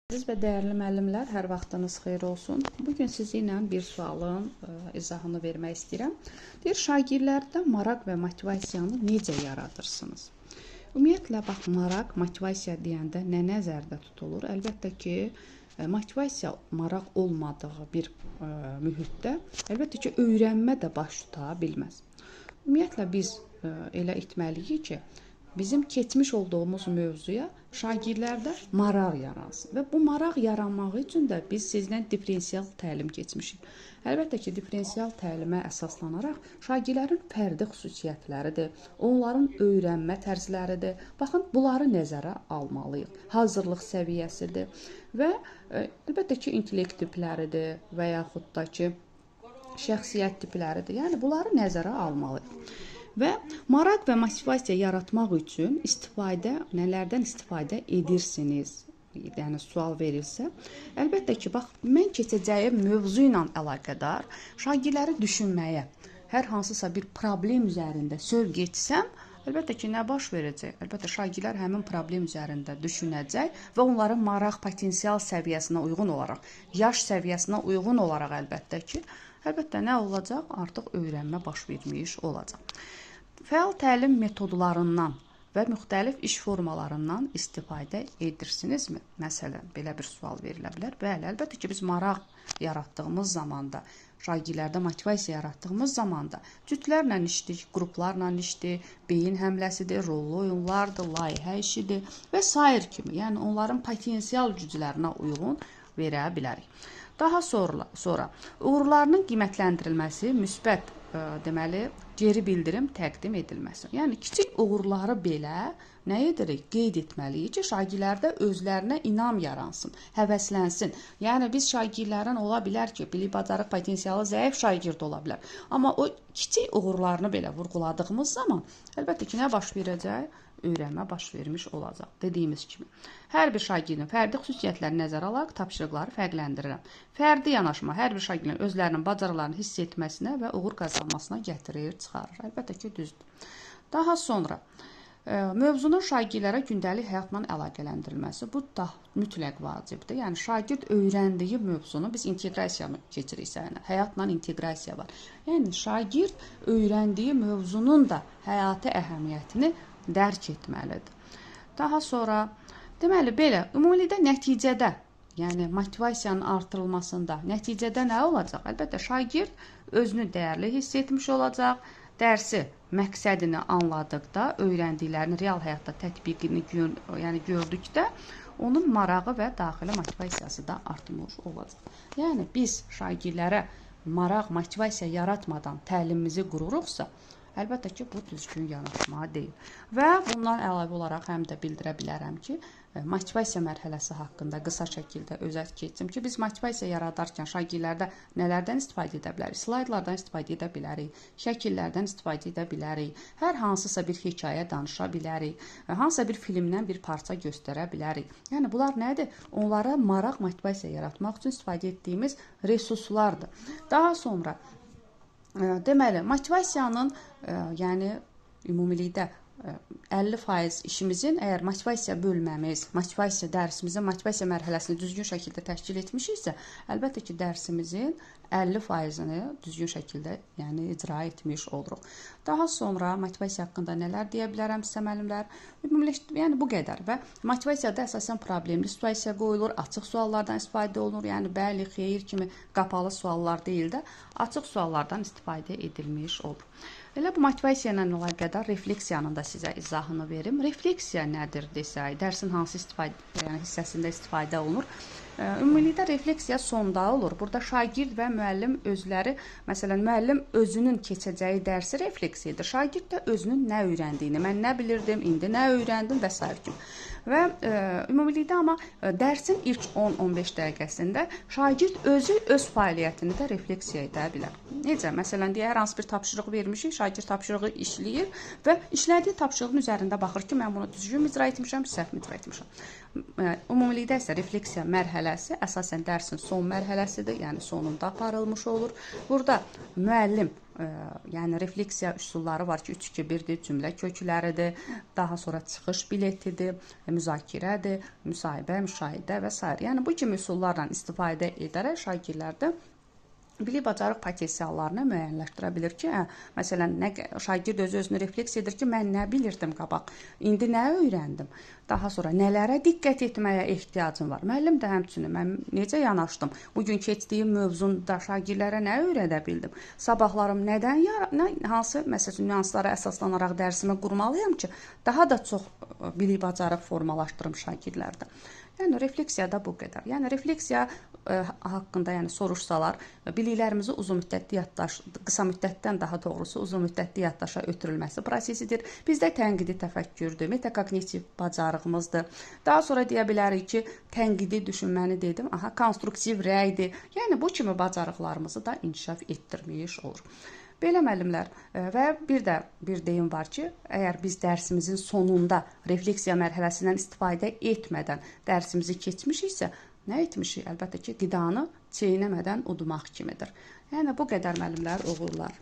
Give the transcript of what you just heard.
Əziz və dəyərli müəllimlər, hər vaxtınız xeyir olsun. Bugün sizinlə bir sualın izahını vermək istəyirəm. Deyir, şagirdlərdə maraq və motivasiyanı necə yaradırsınız? Ümumiyyətlə, maraq, motivasiya deyəndə nə nəzərdə tutulur? Əlbəttə ki, motivasiya, maraq olmadığı bir mühitdə, əlbəttə ki, öyrənmə də baş tuta bilməz. Ümumiyyətlə, biz elə etməliyik ki, bizim keçmiş olduğumuz mövzuya şagirdlərdə maraq yaransın. Və bu maraq yaranmağı üçün də biz sizdən differensial təlim keçmişik. Əlbəttə ki, differensial təlimə əsaslanaraq şagirdlərin fərdi xüsusiyyətləridir, onların öyrənmə tərzləridir. Baxın, bunları nəzərə almalıyıq. Hazırlıq səviyyəsidir və əlbəttə ki, intellekt tipləridir və yaxud da ki, şəxsiyyət tipləridir. Yəni, bunları nəzərə almalıyıq. Və maraq və motivasiya yaratmaq üçün nələrdən istifadə edirsiniz? Yəni, sual verilsə, əlbəttə ki, mən keçəcəyim mövzu ilə əlaqədar şagirdləri düşünməyə, hər hansısa bir problem üzərində sövq etsəm, əlbəttə ki, nə baş verəcək? Əlbəttə, şagirdlər həmin problem üzərində düşünəcək və onların maraq potensial səviyyəsinə uyğun olaraq, yaş səviyyəsinə uyğun olaraq əlbəttə nə olacaq? Artıq öyrənmə baş vermiş olacaq. Fəal təlim metodlarından və müxtəlif iş formalarından istifadə edirsinizmi? Məsələn, belə bir sual verilə bilər. Bəli, əlbəttə ki, biz maraq yaratdığımız zamanda, şagirdlərdə motivasiya yaratdığımız zamanda cütlərlə işdir, qruplarla işdir, beyin həmləsidir, rollu oyunlardır, layihə işidir və sair kimi. Yəni, onların potensial güclərinə uyğun verə bilərik. Daha sonra uğurlarının qiymətləndirilməsi, müsbət deməli, geri bildirim təqdim edilməsi. Yəni, kiçik uğurları belə nə edirik? Qeyd etməliyik ki, şagirdlərdə özlərinə inam yaransın, həvəslənsin. Yəni, biz şagirdlərin ola bilər ki, bilik, bacarıq, potensialı zəif şagird ola bilər. Amma o kiçik uğurlarını belə vurğuladığımız zaman, əlbəttə ki, nə baş verəcək? Öyrənmə baş vermiş olacaq. Dediyimiz kimi, hər bir şagirdin fərdi xüsusiyyətləri nəzərə alaraq tapşırıqları fərqləndirirəm. Fərdi yanaşma hər bir şagirdin özlərinin bacarıqlarını hiss etməsinə və uğur qazanmasına gətirir, çıxarır. Əlbəttə ki, düzdür. Daha sonra, mövzunun şagirdlərə gündəlik həyatla əlaqələndirilməsi, bu da mütləq vacibdir. Yəni, şagird öyrəndiyi mövzunu biz inteqrasiyanı keçirik sənə. Həyatla inteqrasiya var. Yəni, şagird öyrəndiyi mövzunun da həyati əhəmiyyətini dərk etməlidir. Daha sonra, deməli, belə, ümumilikdə nəticədə, yəni motivasiyanın artırılmasında nəticədə nə olacaq? Əlbəttə, şagird özünü dəyərli hiss etmiş olacaq, dərsi, məqsədini anladıqda, öyrəndiklərini real həyatda tətbiqini gördükdə, onun marağı və daxili motivasiyası da artmış olacaq. Yəni, biz şagirdlərə maraq, motivasiya yaratmadan təlimimizi qururuqsa, əlbəttə ki, bu düzgün yanaşma deyil. Və bundan əlavə olaraq həm də bildirə bilərəm ki, motivasiya mərhələsi haqqında qısa şəkildə özət keçdim ki, biz motivasiya yaradarkən şagirdlərdə nələrdən istifadə edə bilərik? Slaydlardan istifadə edə bilərik, şəkillərdən istifadə edə bilərik, hər hansısa bir hekayə danışa bilərik, hansısa bir filmdən bir parça göstərə bilərik. Yəni, bunlar nədir? Onlara maraq, motivasiya yaratmaq üçün istifadə etdiyimiz resurslardır. Daha sonra, deməli, motivasiyanın, yəni ümumilikdə 50% işimizin, əgər motivasiya bölməmiz, motivasiya dərsimizin, motivasiya mərhələsini düzgün şəkildə təşkil etmişiksə, əlbəttə ki, dərsimizin 50%-ni düzgün şəkildə icra etmiş oluruq. Daha sonra motivasiya haqqında nələr deyə bilərəm sizə müəllimlər? Yəni, bu qədər və motivasiyada əsasən problemli situasiya qoyulur, açıq suallardan istifadə olunur, yəni bəli, xeyir kimi qapalı suallar deyil də, açıq suallardan istifadə edilmiş olur. Elə bu motivasiya ilə əlaqədar refleksiyanın da sizə izahını verim. Refleksiya nədir desək, dərsin hansı hissəsində istifadə olunur? Ümumilikdə refleksiya sonda olur. Burada şagird və müəllim özləri, məsələn, müəllim özünün keçəcəyi dərsi refleksiya edir. Şagird də özünün nə öyrəndiyini, mən nə bilirdim, indi nə öyrəndim və s. kimi. Və ümumilikdə amma dərsin ilk 10-15 dəqiqəsində şagird özü öz fəaliyyətini də refleksiya edə bilər. Necə? Məsələn, hər hansı bir tapşırıq vermişik, şagird tapşırığı işləyir və işlədiyi tapşırığın üzərində baxır ki, mən bunu düzgün icra etmişəm, səhv icra etmişəm. Ümumilikdə isə refleksiya mərhələsi əsasən dərsin son mərhələsidir, yəni sonunda aparılmış olur. Burada müəllim yəni refleksiya üsulları var ki, 3-2-1-dir, cümlə kökləridir, daha sonra çıxış biletidir, müzakirədir, müsahibə, müşahidə və s. Yəni bu kimi üsullarla istifadə edərək şagirdlər də bilik bacarıq potensiallarını müəyyənləşdirə bilir ki, məsələn, şagird özünü refleks edir ki, mən nə bilirdim qabaq, indi nə öyrəndim, daha sonra nələrə diqqət etməyə ehtiyacım var. Müəllim də həmçinin mən necə yanaşdım, bugün keçdiyim mövzunda şagirdlərə nə öyrədə bildim, sabahlarım hansı məsələn nüanslara əsaslanaraq dərsimi qurmalıyam ki, daha da çox bilik bacarıq formalaşdırım şagirdlərdə. Yəni refleksiyada bu qədər. Yəni refleksiya haqqında soruşsalar, biliklərimizi qısa müddətdən daha doğrusu uzun müddətli yaddaşa ötürülməsi prosesidir. Bizdə tənqidi təfəkkürdür, metakognitiv bacarığımızdır. Daha sonra deyə bilərik ki, tənqidi düşünməni dedim, konstruktiv rəydir. Yəni bu kimi bacarıqlarımızı da inkişaf etdirmiş olur. Belə müəllimlər və bir deyim var ki, əgər biz dərsimizin sonunda refleksiya mərhələsindən istifadə etmədən dərsimizi keçmişiksə, nə etmişik? Əlbəttə ki, qidanı çeynəmədən udmaq kimidir. Yəni bu qədər müəllimlər, uğurlar.